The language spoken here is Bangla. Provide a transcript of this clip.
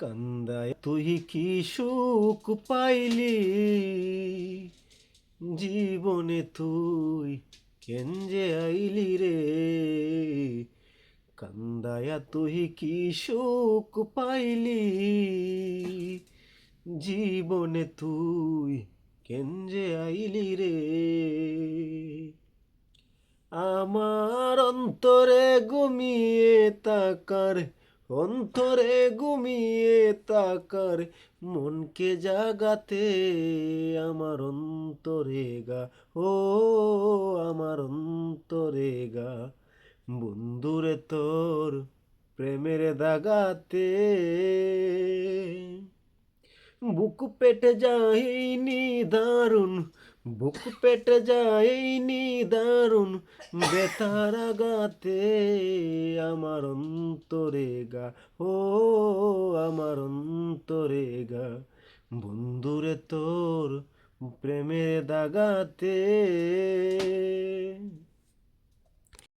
কান্দায় তুই কি সুখ পাইলি, জীবনে তুই কেন যে আইলি রে। কান্দায়া তুই কি সুখ পাইলি, জীবনে তুই কেন যে আইলি রে। আমার অন্তরে ঘুমিয়ে তাকার, অন্তরে ঘুমিয়ে তাকার মনকে জাগাতে, আমার অন্তরে গা, ও আমার অন্তরে গা, বন্ধুরে তোর প্রেমের দাগাতে। বুক পেটে যায়নি দারুণ, বুক পেটে যায়নি দারুণ বেতার আগাতে, আমার অন্তরে গা, ও আমার অন্তরে গা, বন্ধুরে তোর প্রেমের দাগাতে।